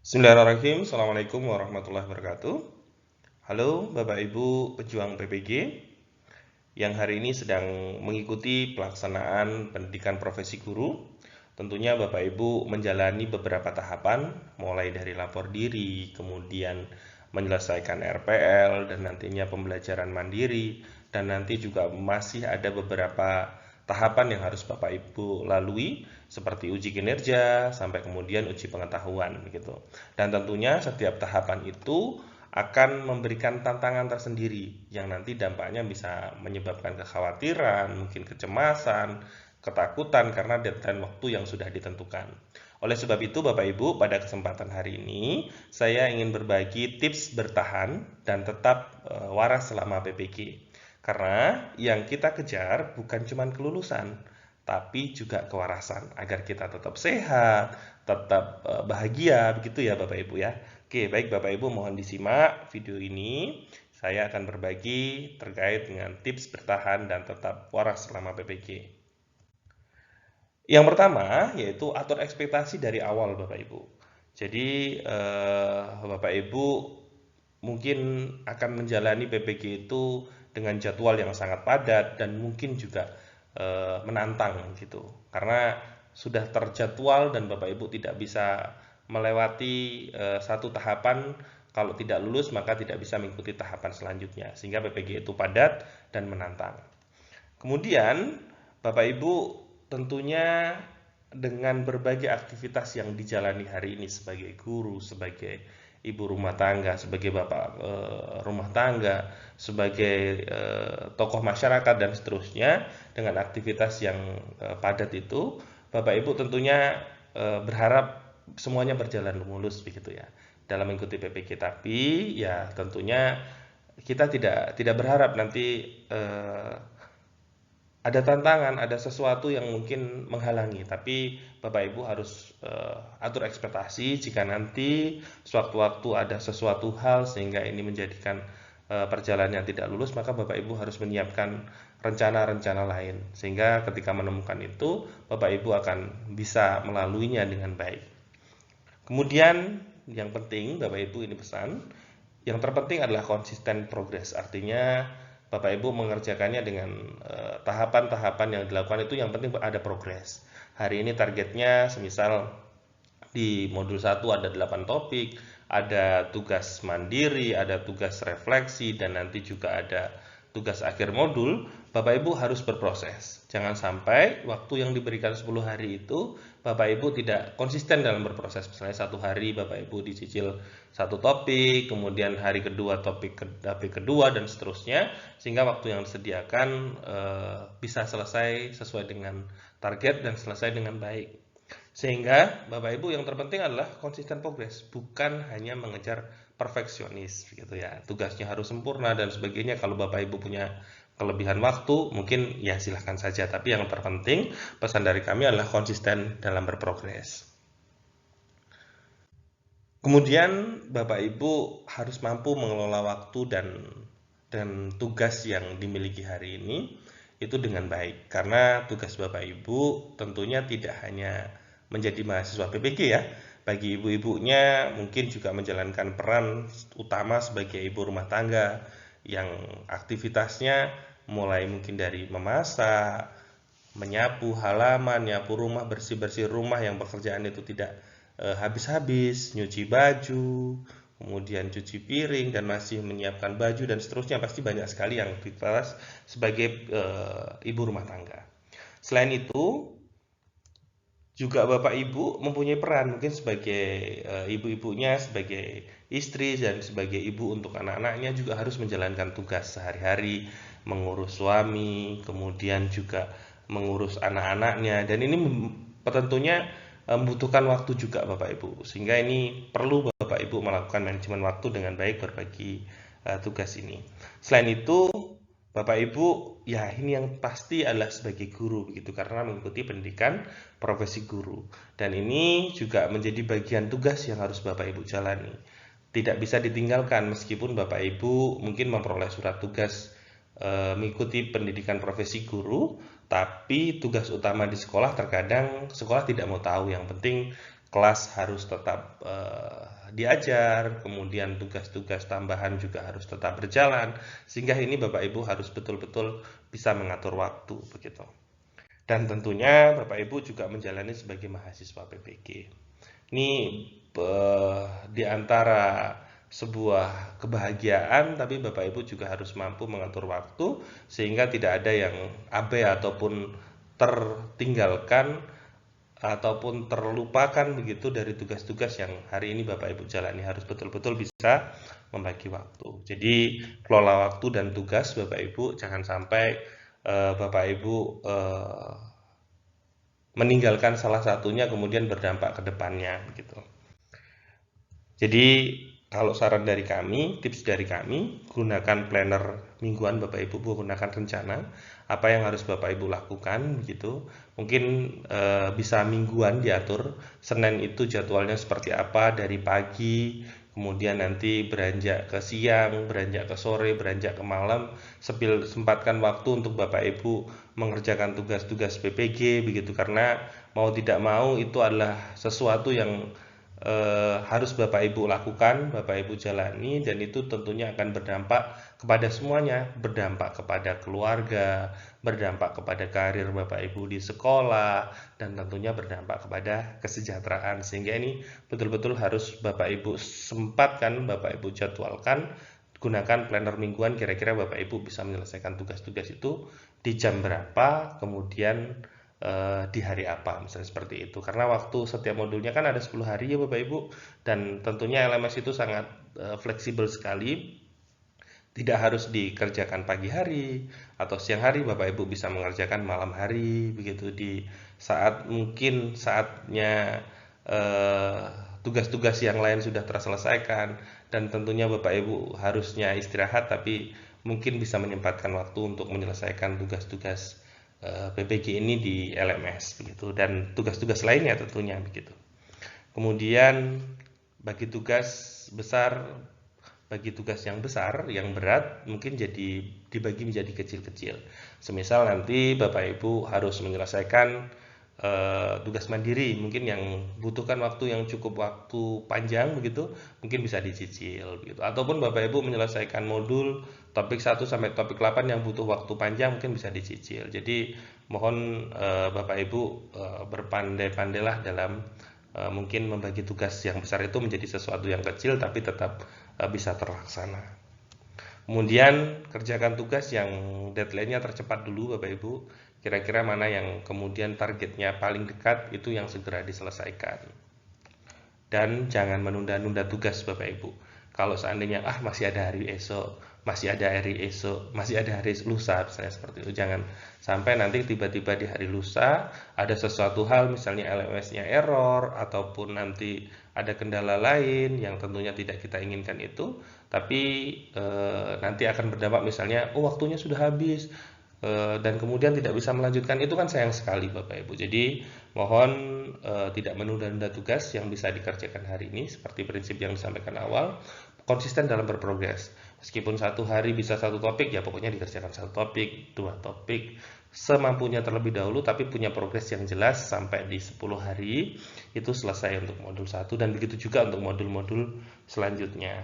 Bismillahirrahmanirrahim. Assalamualaikum warahmatullahi wabarakatuh. Halo Bapak Ibu pejuang PPG yang hari ini sedang mengikuti pelaksanaan pendidikan profesi guru. Tentunya Bapak Ibu menjalani beberapa tahapan, mulai dari lapor diri, kemudian menyelesaikan RPL, dan nantinya pembelajaran mandiri, dan nanti juga masih ada beberapa tahapan yang harus Bapak Ibu lalui seperti uji kinerja sampai kemudian uji pengetahuan gitu. Dan tentunya setiap tahapan itu akan memberikan tantangan tersendiri yang nanti dampaknya bisa menyebabkan kekhawatiran, mungkin kecemasan, ketakutan karena deadline waktu yang sudah ditentukan. Oleh sebab itu, Bapak Ibu, pada kesempatan hari ini saya ingin berbagi tips bertahan dan tetap waras selama PPG. Karena yang kita kejar bukan cuma kelulusan, tapi juga kewarasan agar kita tetap sehat, tetap bahagia, begitu ya Bapak Ibu ya. Oke, baik Bapak Ibu, mohon disimak video ini. Saya akan berbagi terkait dengan tips bertahan dan tetap waras selama PPG. Yang pertama yaitu atur ekspektasi dari awal Bapak Ibu. Jadi Bapak Ibu mungkin akan menjalani PPG itu dengan jadwal yang sangat padat dan mungkin juga menantang gitu. Karena sudah terjadwal dan Bapak Ibu tidak bisa melewati satu tahapan, kalau tidak lulus maka tidak bisa mengikuti tahapan selanjutnya, sehingga PPG itu padat dan menantang. Kemudian Bapak Ibu tentunya dengan berbagai aktivitas yang dijalani hari ini sebagai guru, sebagai ibu rumah tangga, sebagai bapak rumah tangga, sebagai tokoh masyarakat dan seterusnya, dengan aktivitas yang padat itu, Bapak Ibu tentunya berharap semuanya berjalan mulus begitu ya dalam mengikuti PPG. Tapi ya tentunya kita tidak berharap nanti ada tantangan, ada sesuatu yang mungkin menghalangi, tapi Bapak Ibu harus atur ekspektasi jika nanti sewaktu-waktu ada sesuatu hal sehingga ini menjadikan perjalanan yang tidak lulus, maka Bapak Ibu harus menyiapkan rencana-rencana lain sehingga ketika menemukan itu Bapak Ibu akan bisa melaluinya dengan baik. Kemudian yang penting Bapak Ibu ini pesan, yang terpenting adalah konsisten progres. Artinya Bapak Ibu mengerjakannya dengan tahapan-tahapan yang dilakukan itu yang penting ada progres. Hari ini targetnya semisal di modul 1 ada 8 topik, ada tugas mandiri, ada tugas refleksi, dan nanti juga ada tugas akhir modul. Bapak Ibu harus berproses. Jangan sampai waktu yang diberikan 10 hari itu Bapak Ibu tidak konsisten dalam berproses. Misalnya satu hari Bapak Ibu dicicil satu topik, kemudian hari kedua topik kedua, dan seterusnya, sehingga waktu yang disediakan bisa selesai sesuai dengan target dan selesai dengan baik. Sehingga Bapak Ibu yang terpenting adalah konsisten progres, bukan hanya mengejar perfeksionis gitu ya. Tugasnya harus sempurna dan sebagainya. Kalau Bapak Ibu punya kelebihan waktu, mungkin ya silahkan saja. Tapi yang terpenting pesan dari kami adalah konsisten dalam berprogres. Kemudian Bapak Ibu harus mampu mengelola waktu dan tugas yang dimiliki hari ini itu dengan baik. Karena tugas Bapak Ibu tentunya tidak hanya menjadi mahasiswa PPG ya. Bagi ibu-ibunya mungkin juga menjalankan peran utama sebagai ibu rumah tangga yang aktivitasnya mulai mungkin dari memasak, menyapu halaman, nyapu rumah, bersih-bersih rumah yang pekerjaan itu tidak habis-habis, nyuci baju, kemudian cuci piring dan masih menyiapkan baju dan seterusnya, pasti banyak sekali yang aktivitas sebagai ibu rumah tangga. Selain itu, juga Bapak Ibu mempunyai peran mungkin sebagai ibu-ibunya, sebagai istri dan sebagai ibu untuk anak-anaknya juga harus menjalankan tugas sehari-hari, mengurus suami, kemudian juga mengurus anak-anaknya, dan ini tentunya membutuhkan waktu juga Bapak Ibu, sehingga ini perlu Bapak Ibu melakukan manajemen waktu dengan baik berbagi tugas ini. Selain itu Bapak Ibu, ya ini yang pasti adalah sebagai guru begitu, karena mengikuti pendidikan profesi guru. Dan ini juga menjadi bagian tugas yang harus Bapak Ibu jalani. Tidak bisa ditinggalkan meskipun Bapak Ibu mungkin memperoleh surat tugas mengikuti pendidikan profesi guru, tapi tugas utama di sekolah terkadang sekolah tidak mau tahu. Yang penting kelas harus tetap diajar, kemudian tugas-tugas tambahan juga harus tetap berjalan, sehingga ini Bapak Ibu harus betul-betul bisa mengatur waktu begitu. Dan tentunya Bapak Ibu juga menjalani sebagai mahasiswa PPG. Ini di antara sebuah kebahagiaan, tapi Bapak Ibu juga harus mampu mengatur waktu sehingga tidak ada yang abai ataupun tertinggalkan ataupun terlupakan begitu dari tugas-tugas yang hari ini Bapak Ibu jalani. Harus betul-betul bisa membagi waktu. Jadi kelola waktu dan tugas Bapak Ibu, jangan sampai Bapak Ibu meninggalkan salah satunya kemudian berdampak ke depannya gitu. Jadi kalau saran dari kami, tips dari kami, gunakan planner mingguan Bapak Ibu, gunakan rencana apa yang harus Bapak Ibu lakukan gitu. Mungkin bisa mingguan diatur. Senin itu jadwalnya seperti apa dari pagi, kemudian nanti beranjak ke siang, beranjak ke sore, beranjak ke malam, sempatkan waktu untuk Bapak Ibu mengerjakan tugas-tugas PPG begitu, karena mau tidak mau itu adalah sesuatu yang harus Bapak Ibu lakukan, Bapak Ibu jalani, dan itu tentunya akan berdampak kepada semuanya, berdampak kepada keluarga, berdampak kepada karir Bapak Ibu di sekolah, dan tentunya berdampak kepada kesejahteraan. Sehingga ini betul-betul harus Bapak Ibu sempatkan, Bapak Ibu jadwalkan, gunakan planner mingguan, kira-kira Bapak Ibu bisa menyelesaikan tugas-tugas itu di jam berapa, kemudian di hari apa, misalnya seperti itu. Karena waktu setiap modulnya kan ada 10 hari ya Bapak Ibu, dan tentunya LMS itu sangat fleksibel sekali. Tidak harus dikerjakan pagi hari atau siang hari, Bapak Ibu bisa mengerjakan malam hari begitu, di saat mungkin saatnya tugas-tugas yang lain sudah terselesaikan, dan tentunya Bapak Ibu harusnya istirahat, tapi mungkin bisa menyempatkan waktu untuk menyelesaikan tugas-tugas PPG ini di LMS begitu, dan tugas-tugas lainnya tentunya begitu. Kemudian bagi tugas yang besar, yang berat, mungkin jadi dibagi menjadi kecil-kecil. Semisal nanti Bapak Ibu harus menyelesaikan tugas mandiri, mungkin yang butuhkan waktu yang cukup waktu panjang begitu, mungkin bisa dicicil begitu. Ataupun Bapak Ibu menyelesaikan modul topik 1 sampai topik 8 yang butuh waktu panjang, mungkin bisa dicicil. Jadi mohon Bapak Ibu berpandai-pandailah dalam mungkin membagi tugas yang besar itu menjadi sesuatu yang kecil tapi tetap bisa terlaksana. Kemudian kerjakan tugas yang deadline-nya tercepat dulu Bapak Ibu. Kira-kira mana yang kemudian targetnya paling dekat, itu yang segera diselesaikan. Dan jangan menunda-nunda tugas Bapak Ibu. Kalau seandainya masih ada hari esok, masih ada hari lusa, misalnya seperti itu. Jangan sampai nanti tiba-tiba di hari lusa ada sesuatu hal, misalnya LMS-nya error, ataupun nanti ada kendala lain yang tentunya tidak kita inginkan itu, tapi nanti akan berdampak, misalnya waktunya sudah habis, dan kemudian tidak bisa melanjutkan, itu kan sayang sekali Bapak Ibu. Jadi mohon tidak menunda-nunda tugas yang bisa dikerjakan hari ini, seperti prinsip yang disampaikan awal, konsisten dalam berprogres. Meskipun satu hari bisa satu topik, ya pokoknya dikerjakan satu topik, 2 topik, semampunya terlebih dahulu, tapi punya progres yang jelas sampai di 10 hari itu selesai untuk modul 1, dan begitu juga untuk modul-modul selanjutnya.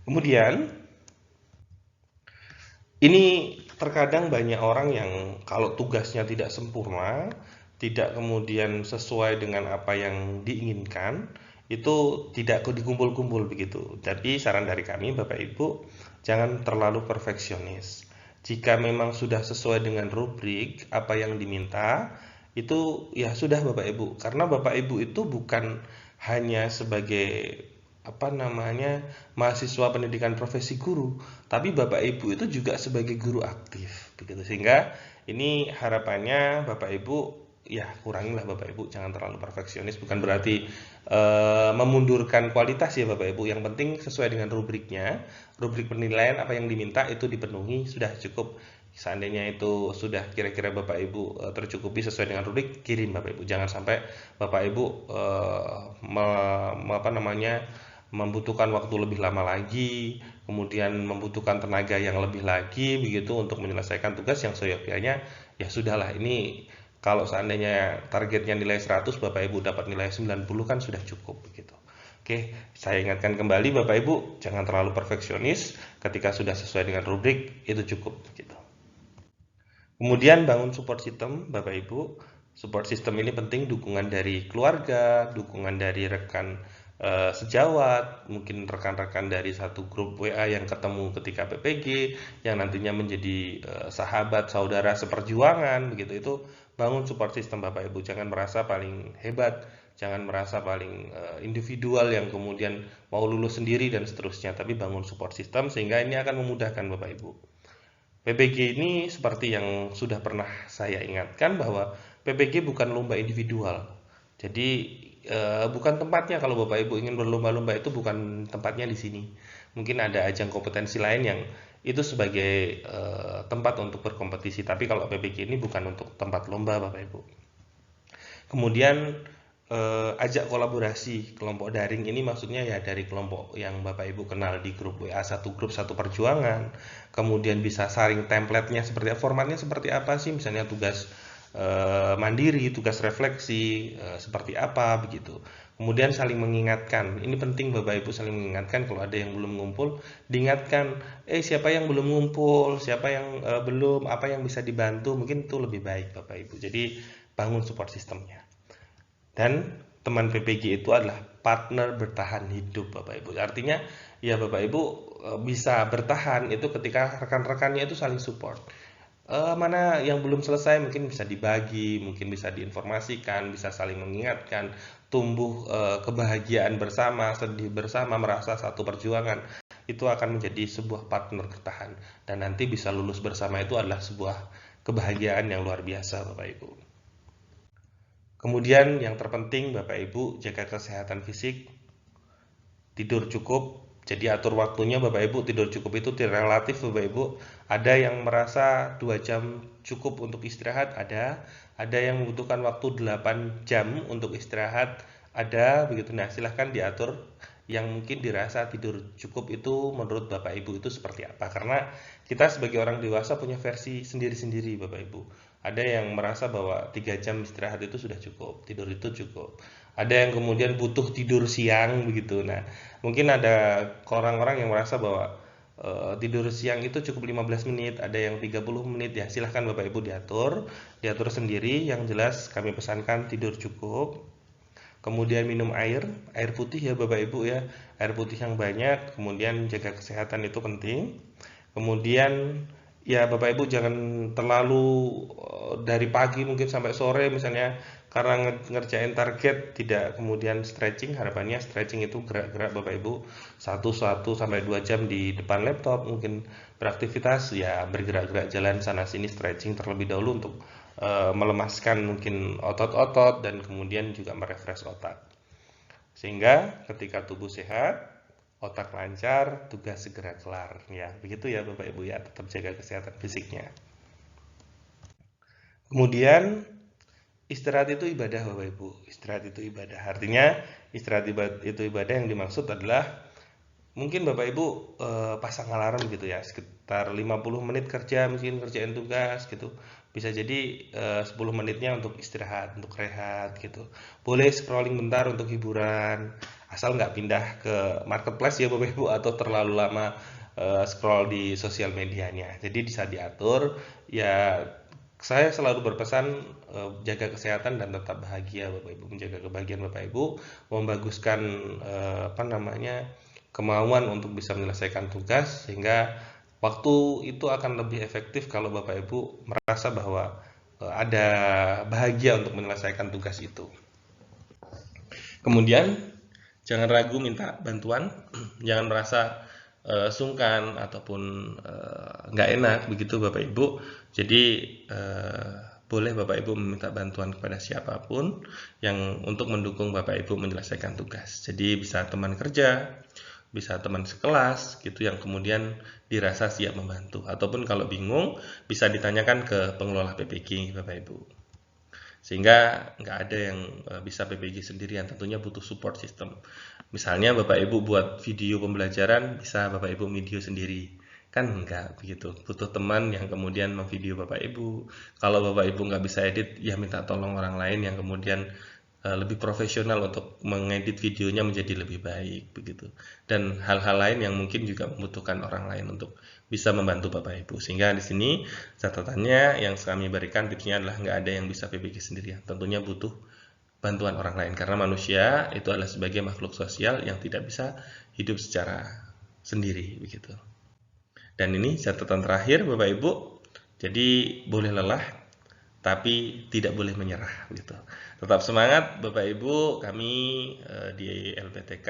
Kemudian ini terkadang banyak orang yang kalau tugasnya tidak sempurna, tidak kemudian sesuai dengan apa yang diinginkan, itu tidak dikumpul-kumpul begitu. Tapi saran dari kami Bapak Ibu, jangan terlalu perfeksionis. Jika memang sudah sesuai dengan rubrik apa yang diminta, itu ya sudah Bapak Ibu. Karena Bapak Ibu itu bukan hanya sebagai mahasiswa pendidikan profesi guru, tapi Bapak Ibu itu juga sebagai guru aktif begitu. Sehingga ini harapannya Bapak Ibu, ya kurangilah Bapak Ibu, jangan terlalu perfeksionis. Bukan berarti memundurkan kualitas ya Bapak Ibu, yang penting sesuai dengan rubriknya, rubrik penilaian apa yang diminta itu dipenuhi, sudah cukup. Seandainya itu sudah kira-kira Bapak Ibu tercukupi sesuai dengan rubrik, kirim Bapak Ibu. Jangan sampai Bapak Ibu membutuhkan waktu lebih lama lagi, kemudian membutuhkan tenaga yang lebih lagi begitu untuk menyelesaikan tugas yang seyogyanya. Ya sudahlah, ini Kalau seandainya targetnya nilai 100, Bapak Ibu dapat nilai 90 kan sudah cukup gitu. Oke, saya ingatkan kembali Bapak Ibu, jangan terlalu perfeksionis, ketika sudah sesuai dengan rubrik itu cukup gitu. Kemudian bangun support system, Bapak Ibu. Support system ini penting, dukungan dari keluarga, dukungan dari rekan sejawat, mungkin rekan-rekan dari satu grup WA yang ketemu ketika PPG, yang nantinya menjadi sahabat, saudara seperjuangan, begitu. Itu bangun support system Bapak Ibu. Jangan merasa paling hebat, jangan merasa paling individual yang kemudian mau lulus sendiri dan seterusnya, tapi bangun support system sehingga ini akan memudahkan Bapak Ibu. PPG ini seperti yang sudah pernah saya ingatkan bahwa PPG bukan lomba individual. Jadi bukan tempatnya kalau Bapak Ibu ingin berlomba-lomba itu bukan tempatnya di sini. Mungkin ada ajang kompetensi lain yang itu sebagai tempat untuk berkompetisi. Tapi kalau PPG ini bukan untuk tempat lomba Bapak Ibu. Kemudian ajak kolaborasi kelompok daring ini maksudnya ya dari kelompok yang Bapak Ibu kenal di grup WA satu grup satu perjuangan, kemudian bisa saring template-nya seperti apa, formatnya seperti apa sih, misalnya tugas mandiri, tugas refleksi seperti apa begitu. Kemudian saling mengingatkan, ini penting Bapak Ibu saling mengingatkan kalau ada yang belum ngumpul, diingatkan, siapa yang belum ngumpul, siapa yang belum, apa yang bisa dibantu, mungkin itu lebih baik Bapak Ibu. Jadi bangun support sistemnya. Dan teman PPG itu adalah partner bertahan hidup Bapak Ibu. Artinya ya Bapak Ibu bisa bertahan itu ketika rekan-rekannya itu saling support. Mana yang belum selesai mungkin bisa dibagi, mungkin bisa diinformasikan, bisa saling mengingatkan, tumbuh kebahagiaan bersama, sedih bersama, merasa satu perjuangan. Itu akan menjadi sebuah partner bertahan dan nanti bisa lulus bersama itu adalah sebuah kebahagiaan yang luar biasa Bapak Ibu. Kemudian yang terpenting Bapak Ibu jaga kesehatan fisik, tidur cukup. Jadi atur waktunya Bapak Ibu, tidur cukup itu relatif Bapak Ibu. Ada yang merasa 2 jam cukup untuk istirahat, ada yang membutuhkan waktu 8 jam untuk istirahat, ada begitu. Nah, silahkan diatur yang mungkin dirasa tidur cukup itu menurut Bapak Ibu itu seperti apa. Karena kita sebagai orang dewasa punya versi sendiri-sendiri Bapak Ibu. Ada yang merasa bahwa 3 jam istirahat itu sudah cukup, tidur itu cukup. Ada yang kemudian butuh tidur siang begitu. Nah, mungkin ada orang-orang yang merasa bahwa tidur siang itu cukup 15 menit, ada yang 30 menit ya. Silahkan Bapak Ibu diatur sendiri. Yang jelas kami pesankan tidur cukup. Kemudian minum air putih ya Bapak Ibu ya. Air putih yang banyak, kemudian jaga kesehatan itu penting. Kemudian ya Bapak Ibu jangan terlalu dari pagi mungkin sampai sore misalnya karena ngerjain target tidak kemudian stretching. Harapannya stretching itu gerak-gerak Bapak Ibu 1 sampai 2 jam di depan laptop, mungkin beraktivitas ya bergerak-gerak jalan sana sini, stretching terlebih dahulu untuk melemaskan mungkin otot-otot dan kemudian juga merefresh otak. Sehingga ketika tubuh sehat, otak lancar, tugas segera kelar. Ya, begitu ya Bapak Ibu ya, tetap jaga kesehatan fisiknya. Kemudian istirahat itu ibadah Bapak Ibu. Istirahat itu ibadah. Artinya istirahat itu ibadah yang dimaksud adalah mungkin Bapak Ibu pasang alarm gitu ya, sekitar 50 menit kerja, mungkin kerjain tugas gitu. Bisa jadi 10 menitnya untuk istirahat, untuk rehat gitu. Boleh scrolling bentar untuk hiburan, asal nggak pindah ke marketplace ya Bapak Ibu atau terlalu lama scroll di sosial medianya. Jadi bisa diatur. Ya saya selalu berpesan jaga kesehatan dan tetap bahagia Bapak Ibu, menjaga kebahagiaan Bapak Ibu, membaguskan apa namanya kemauan untuk bisa menyelesaikan tugas sehingga waktu itu akan lebih efektif kalau Bapak Ibu merasa bahwa ada bahagia untuk menyelesaikan tugas itu. Kemudian jangan ragu minta bantuan, jangan merasa sungkan ataupun nggak enak begitu Bapak Ibu. Jadi boleh Bapak Ibu meminta bantuan kepada siapapun yang untuk mendukung Bapak Ibu menyelesaikan tugas. Jadi bisa teman kerja, bisa teman sekelas gitu yang kemudian dirasa siap membantu, ataupun kalau bingung bisa ditanyakan ke pengelola PPG Bapak Ibu, sehingga nggak ada yang bisa PPG sendirian, tentunya butuh support system. Misalnya Bapak Ibu buat video pembelajaran, bisa Bapak Ibu video sendiri Kan enggak begitu. Butuh teman yang kemudian memvideo Bapak Ibu. Kalau Bapak Ibu nggak bisa edit, ya minta tolong orang lain yang kemudian lebih profesional untuk mengedit videonya menjadi lebih baik begitu. Dan hal-hal lain yang mungkin juga membutuhkan orang lain untuk bisa membantu Bapak Ibu. Sehingga di sini catatannya yang kami berikan tipsnya adalah nggak ada yang bisa PBG sendirian. Tentunya butuh bantuan orang lain karena manusia itu adalah sebagai makhluk sosial yang tidak bisa hidup secara sendiri begitu. Dan ini catatan terakhir Bapak Ibu. Jadi boleh lelah tapi tidak boleh menyerah gitu. Tetap semangat Bapak Ibu, kami di LPTK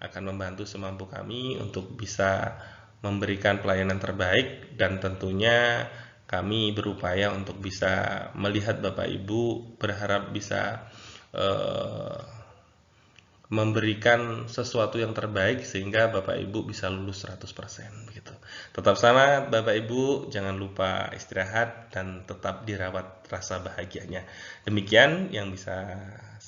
akan membantu semampu kami untuk bisa memberikan pelayanan terbaik dan tentunya kami berupaya untuk bisa melihat Bapak Ibu, berharap bisa memberikan sesuatu yang terbaik sehingga Bapak Ibu bisa lulus 100% begitu. Tetap semangat Bapak Ibu, jangan lupa istirahat dan tetap dirawat rasa bahagianya. Demikian yang bisa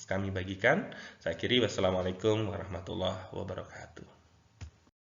kami bagikan. Saya akhiri, wassalamualaikum warahmatullahi wabarakatuh.